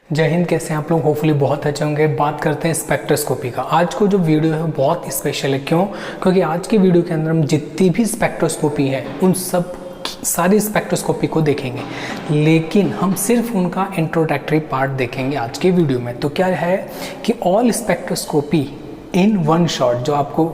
जय हिंद। कैसे हैं आप लोग? होपफुली बहुत अच्छे होंगे। बात करते हैं स्पेक्ट्रोस्कोपी का। आज को जो वीडियो है बहुत स्पेशल है। क्यों? क्योंकि आज की वीडियो के अंदर हम जितनी भी स्पेक्ट्रोस्कोपी है उन सब सारी स्पेक्ट्रोस्कोपी को देखेंगे, लेकिन हम सिर्फ उनका इंट्रोडक्टरी पार्ट देखेंगे आज की वीडियो में। तो क्या है कि all spectroscopy in one shot, जो आपको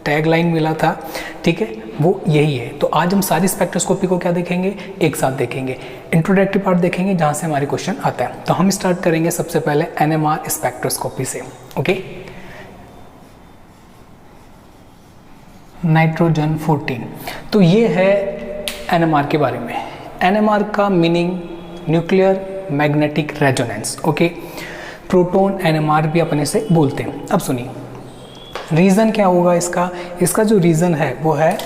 टैगलाइन मिला था, ठीक है, वो यही है। तो आज हम सारी स्पेक्ट्रोस्कोपी को क्या देखेंगे, एक साथ देखेंगे। इंट्रोडक्टरी पार्ट देखेंगे जहाँ से हमारे क्वेश्चन आता है। तो हम स्टार्ट करेंगे सबसे पहले एनएमआर स्पेक्ट्रोस्कोपी से। Okay, nitrogen 14। तो ये है एनएमआर के बारे में। एनएमआर का meaning nuclear magnetic resonance. Okay, proton NMR भी अपने से बोलते हैं। अब सुनिए रीज़न क्या होगा इसका जो रीज़न है वो है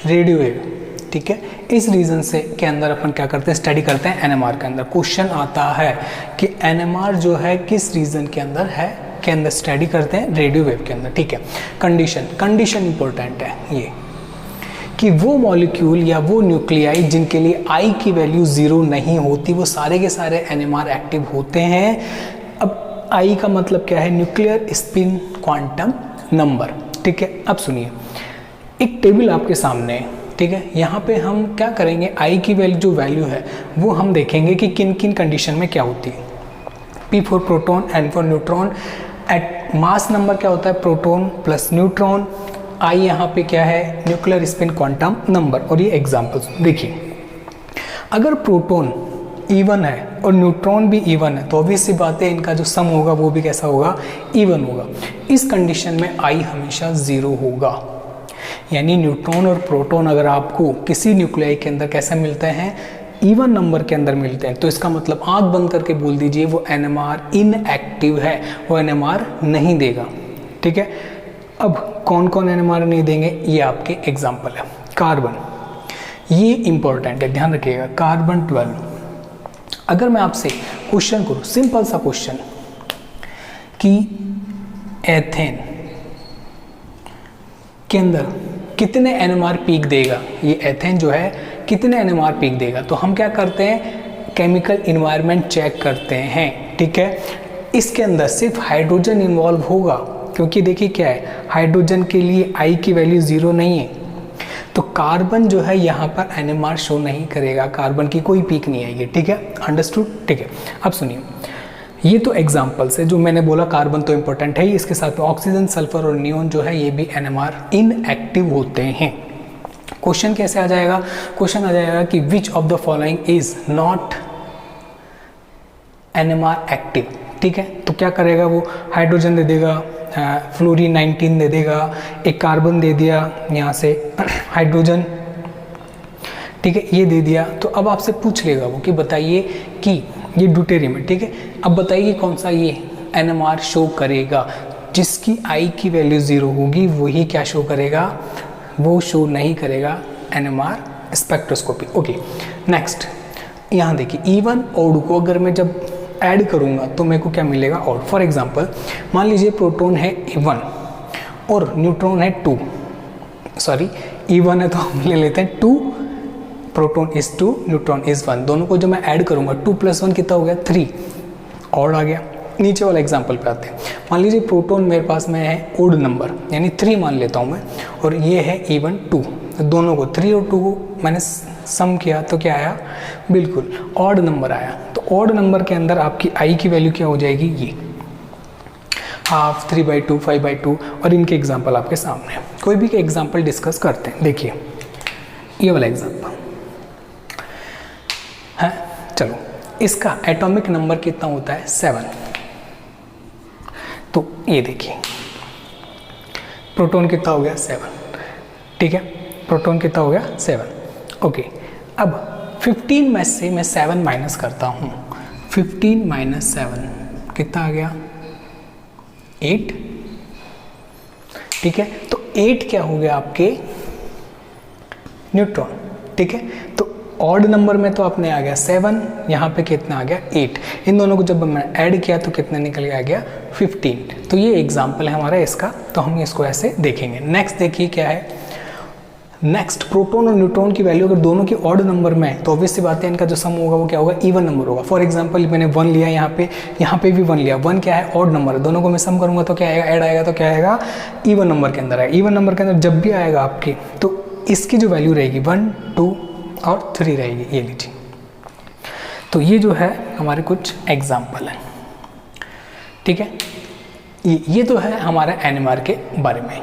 रेडियो वेव। ठीक है, इस रीज़न से के अंदर अपन क्या करते हैं, स्टडी करते हैं एनएमआर के अंदर। क्वेश्चन आता है कि एनएमआर जो है किस रीज़न के अंदर है, के अंदर स्टडी करते हैं, रेडियो वेव के अंदर। ठीक है, कंडीशन इंपॉर्टेंट है ये कि वो मॉलिक्यूल या वो न्यूक्लियाई जिनके लिए आई की वैल्यू 0 नहीं होती, वो सारे के सारे एनएमआर एक्टिव होते हैं। अब आई का मतलब क्या है, न्यूक्लियर स्पिन क्वांटम नंबर। ठीक है, अब सुनिए एक टेबल आपके सामने है। ठीक है, यहाँ पे हम क्या करेंगे, आई की जो वैल्यू है वो हम देखेंगे कि किन किन कंडीशन में क्या होती है। P for proton, N for neutron. At mass number क्या होता है, प्रोटॉन प्लस न्यूट्रॉन। आई यहाँ पे क्या है, न्यूक्लियर स्पिन क्वांटम नंबर। और ये एग्जाम्पल्स देखिए, अगर प्रोटॉन इवन है और न्यूट्रॉन भी इवन है तो ऑब्वियस सी बात है इनका जो सम होगा वो भी कैसा होगा, इवन होगा। इस कंडीशन में आई हमेशा 0 होगा। यानी न्यूट्रॉन और प्रोटॉन अगर आपको किसी न्यूक्लियाई के अंदर कैसे मिलते हैं, इवन नंबर के अंदर मिलते हैं, तो इसका मतलब आंख बंद करके बोल दीजिए वो एनएमआर इनएक्टिव है, वो एनएमआर नहीं देगा। ठीक है, अब कौन कौन एनएमआर नहीं देंगे ये आपके एग्जाम्पल है। कार्बन, ये इंपॉर्टेंट है, ध्यान रखिएगा। कार्बन 12। अगर मैं आपसे क्वेश्चन करूं, सिंपल सा क्वेश्चन कि एथेन के अंदर कितने एनएमआर पीक देगा, ये एथेन जो है कितने एनएमआर पीक देगा, तो हम क्या करते हैं, केमिकल इन्वायरमेंट चेक करते हैं। ठीक है, इसके अंदर सिर्फ हाइड्रोजन इन्वॉल्व होगा, क्योंकि देखिए क्या है, हाइड्रोजन के लिए आई की वैल्यू 0 नहीं है, तो कार्बन जो है यहाँ पर एनएमआर शो नहीं करेगा, कार्बन की कोई पीक नहीं आएगी। ठीक है, अंडरस्टूड। ठीक है, अब सुनिए ये तो एग्जाम्पल्स है जो मैंने बोला। कार्बन तो इंपॉर्टेंट है ही, इसके साथ में ऑक्सीजन, सल्फर और नियोन जो है ये भी एनएमआर इनएक्टिव होते हैं। क्वेश्चन कैसे आ जाएगा, क्वेश्चन आ जाएगा कि which of the following is not NMR active. ठीक है, तो क्या करेगा वो, हाइड्रोजन दे देगा, फ्लोरीन 19 दे देगा, एक कार्बन दे दिया यहाँ से, हाइड्रोजन, ठीक है, ये दे दिया। तो अब आपसे पूछ लेगा वो कि बताइए कि ये ड्यूटेरियम है। ठीक है, अब बताइए कौन सा ये एनएमआर शो करेगा, जिसकी आई की वैल्यू 0 होगी वही क्या शो करेगा, वो शो नहीं करेगा एनएमआर स्पेक्ट्रोस्कोपी। ओके, नेक्स्ट यहाँ देखिए, इवन ऑड को अगर मैं जब ऐड करूँगा तो मेरे को क्या मिलेगा, ऑड। फॉर एग्जांपल मान लीजिए प्रोटॉन है 1 और न्यूट्रॉन है 2, सॉरी इवन है तो हम ले लेते हैं 2, प्रोटॉन इज 2, न्यूट्रॉन इज 1। दोनों को जब मैं ऐड करूँगा 2 + 1 कितना हो गया, 3, ऑड आ गया। नीचे वाला एग्जांपल पे आते हैं। मान लीजिए प्रोटॉन मेरे पास में है ओड नंबर, यानी 3 मान लेता हूँ मैं, और ये है इवन 2, तो दोनों को 3 और 2 को मैंने सम किया तो क्या आया, बिल्कुल ऑड नंबर आया। तो ऑड नंबर के अंदर आपकी आई की वैल्यू क्या हो जाएगी, ये हाफ, 3/2, 5/2। और इनके एग्जाम्पल आपके सामने, कोई भी एग्जाम्पल डिस्कस करते हैं। देखिए ये वाला एग्जाम्पल है, चलो इसका एटॉमिक नंबर कितना होता है, 7। तो ये देखिए प्रोटॉन कितना हो गया, 7। ठीक है, प्रोटॉन कितना हो गया, 7। ओके, अब 15 में से मैं 7 माइनस करता हूँ, 15 - 7 कितना आ गया, 8। ठीक है, तो 8 क्या हो गया आपके न्यूट्रॉन। ठीक है, तो ऑड नंबर में तो अपने आ गया 7, यहाँ पे कितना आ गया, 8। इन दोनों को जब मैं ऐड किया तो कितना निकल के आ गया, 15। तो ये एग्जाम्पल है हमारा इसका, तो हम इसको ऐसे देखेंगे। नेक्स्ट देखिए क्या है, नेक्स्ट, प्रोटॉन और न्यूट्रॉन की वैल्यू अगर दोनों की ऑड नंबर में है तो ऑब्वियस सी बात है इनका जो सम होगा वो क्या होगा, इवन नंबर होगा। फॉर एग्जांपल मैंने 1 लिया यहाँ पे भी 1 लिया, 1 क्या है, ऑड नंबर है, दोनों को मैं सम करूँगा तो क्या आएगा, ऐड आएगा तो क्या आएगा, इवन नंबर के अंदर आएगा। इवन नंबर के अंदर जब भी आएगा आपके तो इसकी जो वैल्यू रहेगी 1, 2 और 3 रहेगी, ये लीजिए। तो ये जो है हमारे कुछ एग्जाम्पल हैं, ठीक है। ये तो है हमारा NMR के बारे में।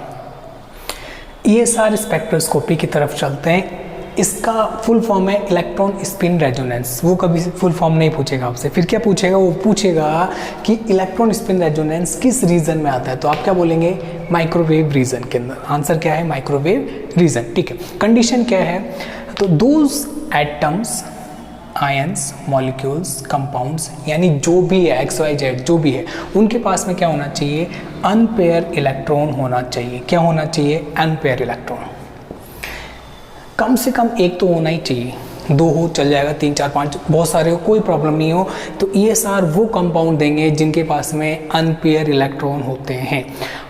ESR स्पेक्ट्रोस्कोपी की तरफ चलते हैं। इसका फुल फॉर्म है इलेक्ट्रॉन स्पिन रेजोनेंस। वो कभी फुल फॉर्म नहीं पूछेगा आपसे, फिर क्या पूछेगा, वो पूछेगा कि इलेक्ट्रॉन स्पिन रेजोनेंस किस रीजन में आता है, तो आप क्या बोलेंगे, माइक्रोवेव रीजन के अंदर। आंसर क्या है, माइक्रोवेव रीजन, ठीक है। कंडीशन क्या है, तो those atoms, ions, molecules, compounds, यानी जो भी है XYZ जो भी है, उनके पास में क्या होना चाहिए, अनपेयर इलेक्ट्रॉन होना चाहिए। क्या होना चाहिए, अनपेयर इलेक्ट्रॉन। कम से कम एक तो होना ही चाहिए, 2 हो चल जाएगा, 3, 4, 5 बहुत सारे हो, कोई प्रॉब्लम नहीं हो। तो ESR वो कंपाउंड देंगे जिनके पास में अनपेयर इलेक्ट्रॉन होते हैं।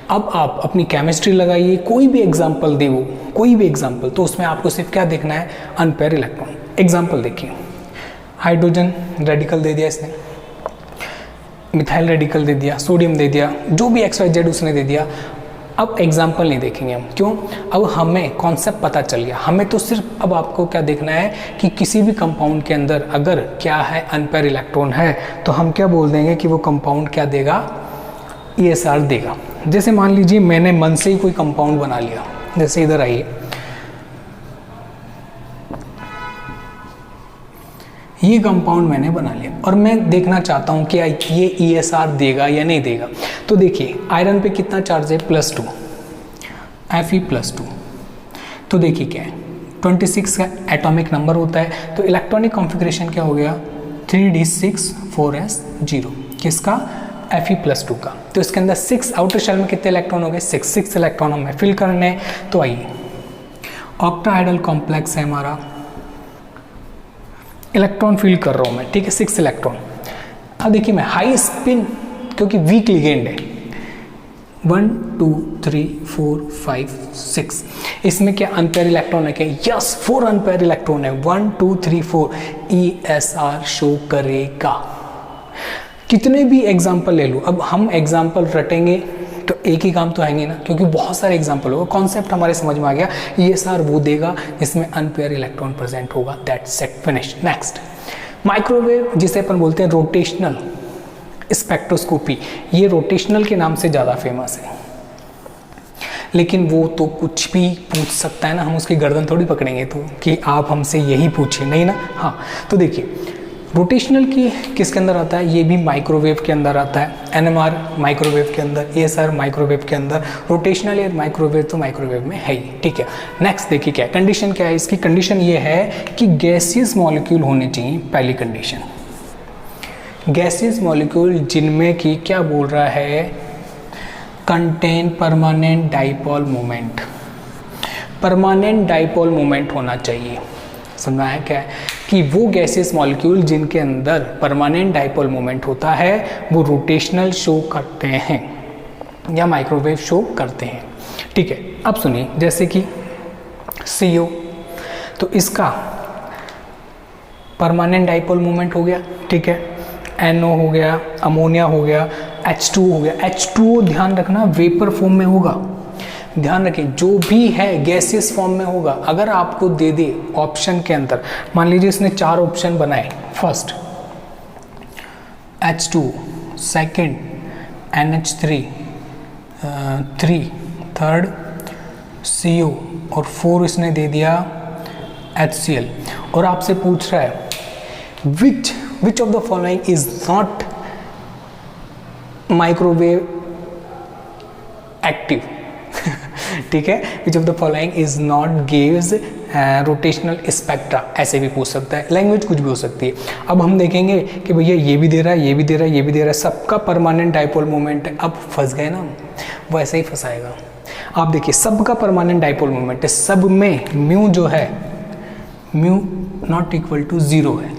अब आप अपनी केमिस्ट्री लगाइए, कोई भी एग्जाम्पल दे वो, कोई भी एग्जाम्पल, तो उसमें आपको सिर्फ क्या देखना है, अनपेयर इलेक्ट्रॉन। एग्जाम्पल देखिए, हाइड्रोजन रेडिकल दे दिया इसने, मिथाइल रेडिकल दे दिया, सोडियम दे दिया, जो भी XYZ उसने दे दिया। अब एग्जाम्पल नहीं देखेंगे हम, क्यों, अब हमें कॉन्सेप्ट पता चल गया। हमें तो सिर्फ अब आपको क्या देखना है कि किसी भी कंपाउंड के अंदर अगर क्या है, अनपेयर इलेक्ट्रॉन है, तो हम क्या बोल देंगे कि वो कंपाउंड क्या देगा, ESR देगा। जैसे मान लीजिए मैंने मन से ही कोई कंपाउंड बना लिया, जैसे इधर आइए, ये कंपाउंड मैंने बना लिया और मैं देखना चाहता हूँ कि ये ESR देगा या नहीं देगा। तो देखिए आयरन पे कितना चार्ज है, +2, Fe+2। तो देखिए क्या है, 26 का एटॉमिक नंबर होता है, तो इलेक्ट्रॉनिक कॉन्फ़िगरेशन क्या हो गया, 3d6 4s0, किसका, Fe+2 का। तो इसके अंदर 6 आउटर शेल में कितने इलेक्ट्रॉन हो गए, 6 इलेक्ट्रॉन हमें फिल करने हैं। तो आइए, ऑक्टाहाइड्रल कॉम्प्लेक्स है हमारा, इलेक्ट्रॉन फिल कर रहा हूँ मैं, ठीक है, 6 इलेक्ट्रॉन। अब देखिए मैं हाई स्पिन, क्योंकि वीक लिगेंड है, 1 2 3 4 5 6, इसमें क्या अनपेयर इलेक्ट्रॉन है क्या, यस 4 अनपेयर इलेक्ट्रॉन है, 1 2 3 4, ESR शो करेगा। कितने भी एग्जाम्पल ले लो, अब हम एग्जाम्पल रटेंगे तो एक ही काम तो आएंगे ना, क्योंकि बहुत सारे एग्जाम्पल होगा, कॉन्सेप्ट हमारे समझ में आ गया। ESR वो देगा जिसमें अनपेयर इलेक्ट्रॉन प्रेजेंट होगा, that's set, finish. Next, microwave, जिसे अपन बोलते हैं रोटेशनल स्पेक्ट्रोस्कोपी, ये रोटेशनल के नाम से ज़्यादा फेमस है, लेकिन वो तो कुछ भी पूछ सकता है ना, हम उसकी गर्दन थोड़ी पकड़ेंगे तो कि आप हमसे यही पूछिए, नहीं ना। हाँ, तो देखिए रोटेशनल की किसके अंदर आता है, ये भी माइक्रोवेव के अंदर आता है, NMR माइक्रोवेव के अंदर, ESR माइक्रोवेव के अंदर, रोटेशनल या माइक्रोवेव तो माइक्रोवेव में है ही, ठीक है। नेक्स्ट देखिए क्या कंडीशन क्या है इसकी, कंडीशन ये है कि गैसियस मॉलिक्यूल होने चाहिए, पहली कंडीशन। गैसियस मॉलिक्यूल जिनमें कि क्या बोल रहा है, contain permanent dipole moment, permanent dipole moment होना चाहिए। समझना है क्या है कि वो गैसेस मॉलिक्यूल जिनके अंदर परमानेंट डाइपोल मोमेंट होता है वो रोटेशनल शो करते हैं या माइक्रोवेव शो करते हैं, ठीक है। अब सुनिए, जैसे कि CO, तो इसका परमानेंट डाइपोल मोमेंट हो गया, ठीक है। NO हो गया, अमोनिया हो गया, H2 हो गया। H2O ध्यान रखना वेपर फॉर्म में होगा, ध्यान रखें, जो भी है गैसियस फॉर्म में होगा। अगर आपको दे दे ऑप्शन के अंदर, मान लीजिए इसने 4 ऑप्शन बनाए, first H2, second NH3, 3 third CO और 4 इसने दे दिया HCl, और आपसे पूछ रहा है which of the following is not microwave active, ठीक है, which of the following is not gives rotational spectra, ऐसे भी पूछ सकता है, लैंग्वेज कुछ भी हो सकती है। अब हम देखेंगे कि भैया ये भी दे रहा है, ये भी दे रहा है, ये भी दे रहा है, सबका परमानेंट डाइपोल मोमेंट है। अब फंस गए ना, वैसे ही फंसाएगा। आप देखिए सबका परमानेंट डाइपोल मोमेंट है, सब में म्यू जो है, म्यू नॉट इक्वल टू 0 है।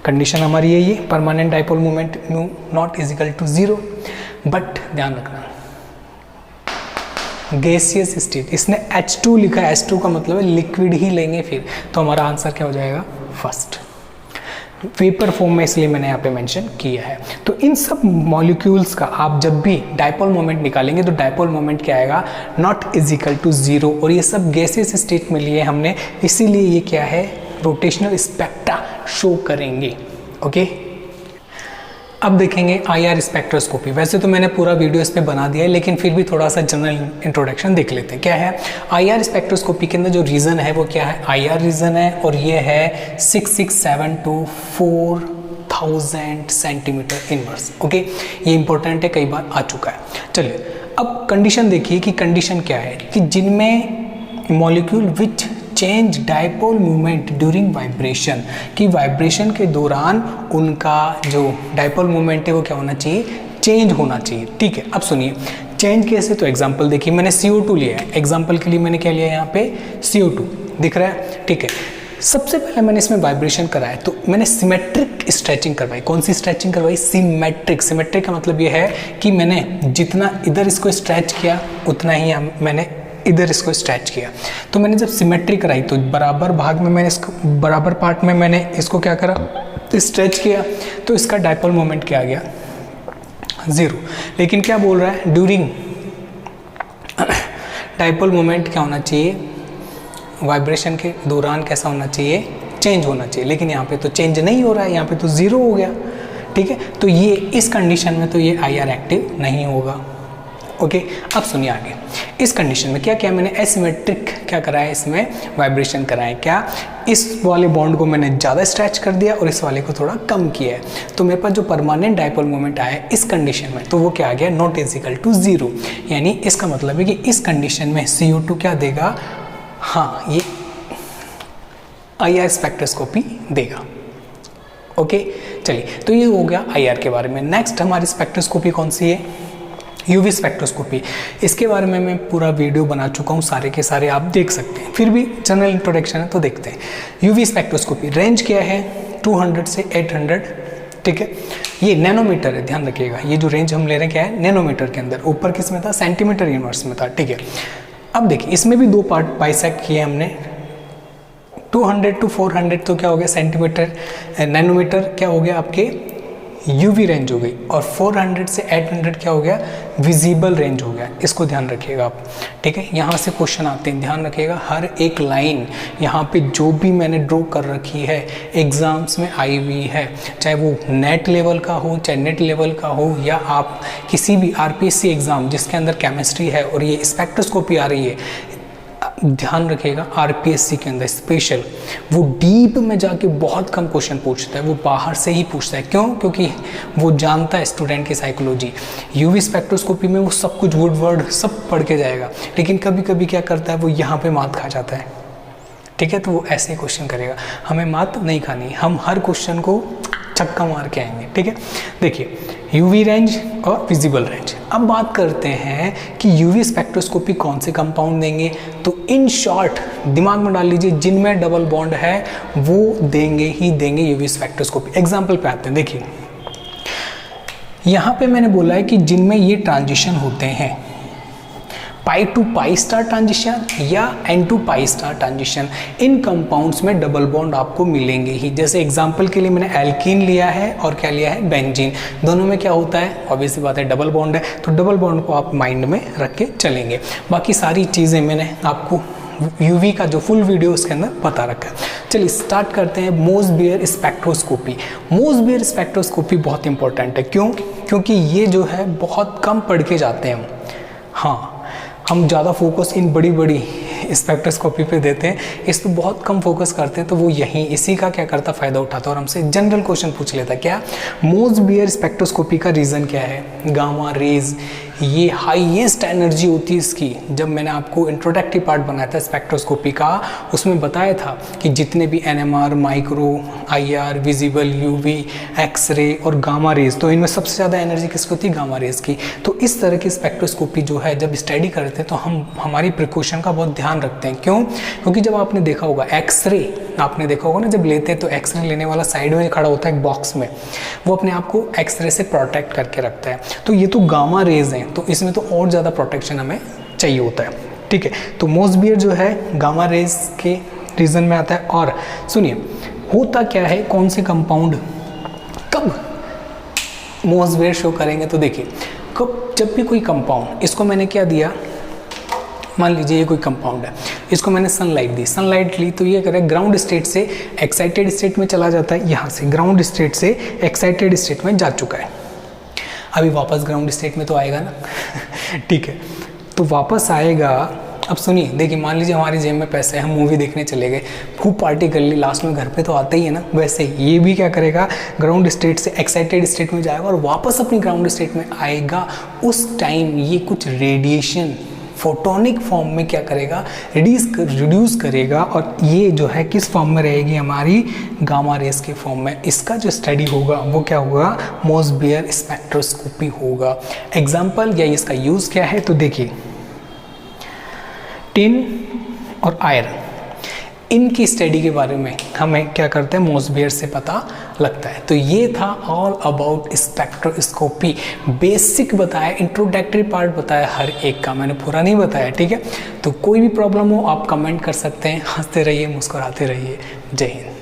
कंडीशन हमारी यही है, permanent dipole moment mu not is equal to 0। But ध्यान रखना गैसियस स्टेट, इसने H2 लिखा है, H2 का मतलब है लिक्विड ही लेंगे फिर, तो हमारा आंसर क्या हो जाएगा फर्स्ट। वेपर फॉर्म में इसलिए मैंने यहाँ पे मेंशन किया है। तो इन सब मॉलिक्यूल्स का आप जब भी डायपोल मोमेंट निकालेंगे तो डायपोल मोमेंट क्या आएगा, नॉट इजिकल टू जीरो, और ये सब गैसियस स्टेट में लिए हमने, इसीलिए ये क्या है, रोटेशनल स्पेक्ट्रा शो करेंगे। ओके, अब देखेंगे आईआर स्पेक्ट्रोस्कोपी। वैसे तो मैंने पूरा वीडियो इस पे बना दिया है, लेकिन फिर भी थोड़ा सा जनरल इंट्रोडक्शन देख लेते हैं। क्या है आईआर स्पेक्ट्रोस्कोपी के अंदर जो रीजन है वो क्या है, आईआर रीजन है, और ये है 667 to 4000 सेंटीमीटर इनवर्स। ओके, ये इंपॉर्टेंट है, कई बार आ चुका है। चलिए अब कंडीशन देखिए कि कंडीशन क्या है, कि जिनमें molecule which change dipole movement during vibration, कि वाइब्रेशन के दौरान उनका जो डायपोल मूवमेंट है वो क्या होना चाहिए, चेंज होना चाहिए। ठीक है, अब सुनिए चेंज कैसे, तो एग्जांपल देखिए, मैंने CO2 लिया है, एग्जांपल के लिए मैंने क्या लिया है यहाँ पे CO2 दिख रहा है। ठीक है, सबसे पहले मैंने इसमें वाइब्रेशन कराया, तो मैंने सिमेट्रिक स्ट्रेचिंग करवाई। कौन सी स्ट्रेचिंग करवाई, सिमेट्रिक। सिमेट्रिक का मतलब ये है कि मैंने जितना इधर इसको स्ट्रेच किया उतना ही मैंने इधर इसको स्ट्रेच किया। तो मैंने जब सिमेट्री कराई तो बराबर भाग में मैंने इसको, बराबर पार्ट में मैंने इसको क्या करा, तो स्ट्रेच किया, तो इसका डायपोल मोमेंट क्या आ गया, 0। लेकिन क्या बोल रहा है, ड्यूरिंग डायपोल मोमेंट क्या होना चाहिए, वाइब्रेशन के दौरान कैसा होना चाहिए, चेंज होना चाहिए। लेकिन यहाँ पे तो चेंज नहीं हो रहा है, यहाँ पे तो 0 हो गया। ठीक है, तो ये इस कंडीशन में तो ये आईआर एक्टिव नहीं होगा। ओके, अब सुनिए आगे, इस कंडीशन में क्या क्या मैंने एसिमेट्रिक क्या कराया, इसमें वाइब्रेशन कराया। क्या, इस वाले बॉन्ड को मैंने ज़्यादा स्ट्रेच कर दिया और इस वाले को थोड़ा कम किया है, तो मेरे पास जो परमानेंट डायपोल मोमेंट आया है इस कंडीशन में, तो वो क्या आ गया, नॉट इजिकल टू 0। यानी इसका मतलब है कि इस कंडीशन में CO2 क्या देगा, हाँ ये आईआर स्पेक्ट्रोस्कोपी देगा। ओके, चलिए, तो ये हो गया आईआर के बारे में। नेक्स्ट हमारी स्पेक्ट्रोस्कोपी कौन सी है, यूवी स्पेक्ट्रोस्कोपी। इसके बारे में मैं पूरा वीडियो बना चुका हूँ, सारे के सारे आप देख सकते हैं, फिर भी जनरल इंट्रोडक्शन है तो देखते हैं। यूवी स्पेक्ट्रोस्कोपी रेंज क्या है, 200 से 800। ठीक है, ये नैनोमीटर है, ध्यान रखिएगा, ये जो रेंज हम ले रहे हैं क्या है, नैनोमीटर के अंदर। ऊपर किस में था, सेंटीमीटर इनवर्स में था। ठीक है, अब देखिए इसमें भी दो पार्ट बाइसेक्ट किए हमने, 200 to 400 तो क्या हो गया, सेंटीमीटर, नैनोमीटर क्या हो गया आपके यूवी रेंज हो गई, और 400 से 800 क्या हो गया, विजिबल रेंज हो गया। इसको ध्यान रखिएगा आप। ठीक है, यहाँ से क्वेश्चन आते हैं, ध्यान रखिएगा, हर एक लाइन यहाँ पे जो भी मैंने ड्रॉ कर रखी है एग्जाम्स में आई हुई है, चाहे वो नेट लेवल का हो, चाहे नेट लेवल का हो, या आप किसी भी RPSC एग्ज़ाम जिसके अंदर केमिस्ट्री है और ये स्पेक्ट्रोस्कोपी आ रही है, ध्यान रखिएगा RPSC के अंदर स्पेशल वो डीप में जाके बहुत कम क्वेश्चन पूछता है, वो बाहर से ही पूछता है। क्यों, क्योंकि वो जानता है स्टूडेंट की साइकोलॉजी। यूवी स्पेक्ट्रोस्कोपी में वो सब कुछ वुडवर्ड सब पढ़ के जाएगा, लेकिन कभी कभी क्या करता है, वो यहाँ पे मात खा जाता है। ठीक है, तो वो ऐसे ही क्वेश्चन करेगा, हमें मात नहीं खानी, हम हर क्वेश्चन को छक्का मार के आएंगे। ठीक है, देखिए यूवी रेंज और विजिबल रेंज। अब बात करते हैं कि यूवी स्पेक्ट्रोस्कोपी कौन से कंपाउंड देंगे, तो इन शॉर्ट दिमाग में डाल लीजिए, जिनमें डबल बॉन्ड है वो देंगे ही देंगे यूवी स्पेक्ट्रोस्कोपी। एग्जाम्पल पे आते हैं, देखिए यहाँ पे मैंने बोला है कि जिनमें ये ट्रांजिशन होते हैं, pi to pi star transition या N to pi star transition, इन कंपाउंड्स में डबल बॉन्ड आपको मिलेंगे ही। जैसे एग्जांपल के लिए मैंने एल्कीन लिया है और क्या लिया है, बेंजीन। दोनों में क्या होता है, ऑब्वियस सी बात है डबल बॉन्ड है, तो डबल बॉन्ड को आप माइंड में रख के चलेंगे। बाकी सारी चीज़ें मैंने आपको यूवी का जो फुल वीडियो उसके अंदर बता रखा है। चलिए स्टार्ट करते हैं मोसबियर स्पेक्ट्रोस्कोपी। मोसबियर स्पेक्ट्रोस्कोपी बहुत इंपॉर्टेंट है। क्यों, क्योंकि ये जो है बहुत कम पढ़ के जाते हैं हम। हाँ, हम ज़्यादा फोकस इन बड़ी बड़ी स्पेक्ट्रोस्कोपी पे देते हैं, इस पर बहुत कम फोकस करते हैं, तो वो यहीं इसी का क्या करता, फ़ायदा उठाता है और हमसे जनरल क्वेश्चन पूछ लेता है। क्या मोसबियर स्पेक्ट्रोस्कोपी का रीज़न क्या है, गामा रेज, ये हाईएस्ट एनर्जी होती है इसकी। जब मैंने आपको इंट्रोडक्टरी पार्ट बनाया था स्पेक्ट्रोस्कोपी का, उसमें बताया था कि जितने भी NMR, micro, IR, visible, UV, X ray और गामा रेज, तो इनमें सबसे ज़्यादा एनर्जी किसकी होती है, गामा रेज की। तो इस तरह की स्पेक्ट्रोस्कोपी जो है जब स्टडी करते हैं तो हम हमारी प्रिकॉशन का बहुत ध्यान रखते हैं। क्यों, क्योंकि जब आपने देखा होगा एक्सरे, आपने देखा होगा ना, जब लेते हैं तो एक्सरे लेने वाला साइड में खड़ा होता है एक बॉक्स में, वो अपने आप को एक्सरे से प्रोटेक्ट करके रखता है। तो ये तो गामा रेज हैं, तो इसमें तो और ज़्यादा प्रोटेक्शन हमें चाहिए होता है, ठीक है। तो मोसबियर जो है गामा रेज के रीजन में आता है। और सुनिए होता क्या है, कौन से कंपाउंड कब मोसबियर शो करेंगे, तो देखिए कब, जब भी कोई कंपाउंड, इसको मैंने क्या दिया, मान लीजिए ये कोई कंपाउंड है, इसको मैंने सनलाइट दी, सनलाइट ली तो ये करे ग्राउंड स्टेट से एक्साइटेड स्टेट में चला जाता है, यहाँ से ग्राउंड स्टेट से एक्साइटेड स्टेट में जा चुका है, अभी वापस ग्राउंड स्टेट में तो आएगा ना ठीक है, तो वापस आएगा। अब सुनिए, देखिए मान लीजिए हमारी जेब में पैसे हैं, हम मूवी देखने चले गए, खूब पार्टी कर ली, लास्ट में घर पे तो आते ही है ना, वैसे ये भी क्या करेगा, ग्राउंड स्टेट से एक्साइटेड स्टेट में जाएगा और वापस अपनी ग्राउंड स्टेट में आएगा। उस टाइम ये कुछ रेडिएशन फोटोनिक फॉर्म में क्या करेगा, रिड्यूस करेगा, और ये जो है किस फॉर्म में रहेगी, हमारी गामा रेस के फॉर्म में। इसका जो स्टडी होगा वो क्या होगा, मोसबियर स्पेक्ट्रोस्कोपी होगा। एग्जाम्पल या इसका यूज़ क्या है, तो देखिए टिन और आयरन, इनकी स्टडी के बारे में हमें क्या करते हैं, मोसबियर से पता लगता है। तो ये था ऑल अबाउट स्पेक्ट्रोस्कोपी, बेसिक बताया, इंट्रोडक्टरी पार्ट बताया हर एक का, मैंने पूरा नहीं बताया, ठीक है। तो कोई भी प्रॉब्लम हो आप कमेंट कर सकते हैं, हंसते रहिए, मुस्कुराते रहिए। जय हिंद।